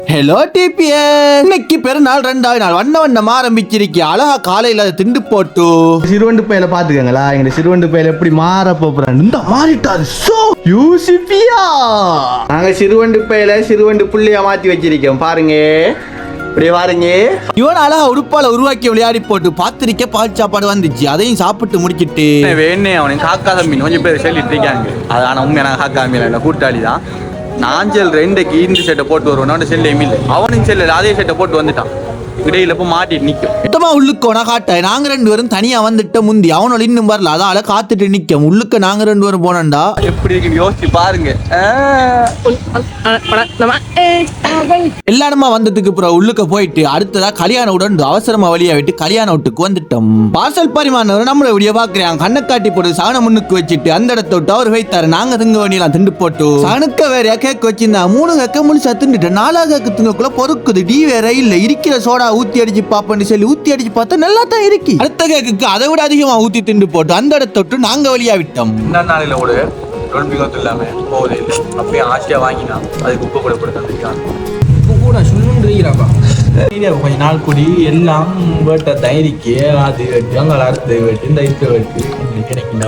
Hello DPS, இன்னைக்கு பெருநாள் 2வது நாள் வண்ண வண்ணமா ஆரம்பிச்சிருக்கி. அழகா காலையில அதை திண்டு போட்டு சிறுவண்டு பையில பாத்துக்கங்களா. எங்க சிறுவண்டு பையில எப்படி மாற போறான்னு இந்த மாறிட்டாரு. சோ யூசிபியா நாங்க சிறுவண்டு பையில சிறுவண்டு புள்ளையா மாத்தி வச்சிருக்கோம் பாருங்க. இப்படியே பாருங்க. இவன் அழகா உடுப்பால உருவாக்கி விளையாடி போட்டு பாத்திரிக்க பால் சாப்பாடு வந்துச்சு. அதையும் சாப்பிட்டு முடிச்சிட்டு வேணே அவனுக்கு காக்கா தம்பி கொஞ்சம் பேர் சொல்லிட்டு இருக்காங்க. அது ஆனா உண்மையான காக்கா தம்பி இல்லை, கூட்டாளி தான். நாஞ்சல் ரெண்டுக்கு இந்த செட்டை போட்டு வருவான். செல்ல எமில்லை அவனும் செல்ல அதே செட்டை போட்டு வந்துட்டான். இடையில போய் மாட்டிட்டு நிற்கும். மொத்தமா உள்ளுக்கோனா காட்ட நாங்க 2 பேரும் தனியா வந்துட்ட முந்தி அவனோட இன்னும் வரல. அதால காத்துட்டு நிக்கும். உள்ளுக்க நாங்க 2 பேரும் போனோம்டா. எப்படி இருக்கு யோசிச்சு பாருங்க. எல்லாருமா வந்ததுக்கு அப்புறம் உள்ளுக்க போயிட்டு அடுத்ததா கல்யாண உடன் அவசரமா வழியா விட்டு கல்யாண வீட்டுக்கு வந்துட்டோம். பார்சல் பரிமாணவர் நம்மள இப்படியே பாக்குறாங்க. கண்ணை காட்டி போட்டு சாணம் முன்னுக்கு வச்சுட்டு அந்த இடத்த விட்டு அவர் வைத்தாரு. நாங்க திங்க வேண்டியெல்லாம் திண்டு போட்டு சனுக்க வேற கேக் வச்சிருந்தா 3 கேக்க முழுசா திண்டுட்டு 4 கேக்கு திங்கக்குள்ள பொறுக்குது. டி வேற இல்ல. இருக்கிற சோடா ஊத்தி அடிச்சு பாப்பன்னு சொல்லி ஊத்தி அடிச்சு பார்த்தா நல்லா தான் இருக்கு. அடுத்த கேக்குக்கு அதை விட அதிகமா ஊத்தி திண்டு போட்டு அந்த இடத்த விட்டு நாங்க வழியா விட்டோம். இந்த நாளில கூட இல்லாம போதே இல்லை. அப்படியே ஆசையா வாங்கினா அதுக்கு உப்பு கூட கொடுத்து கொஞ்ச நாள் கூடி எல்லாம் வேட்ட தைரிக்கு அது வெட்டு அங்கே அறுத்து வெட்டு இந்த இட்டு வெட்டு கிடைக்கின்ற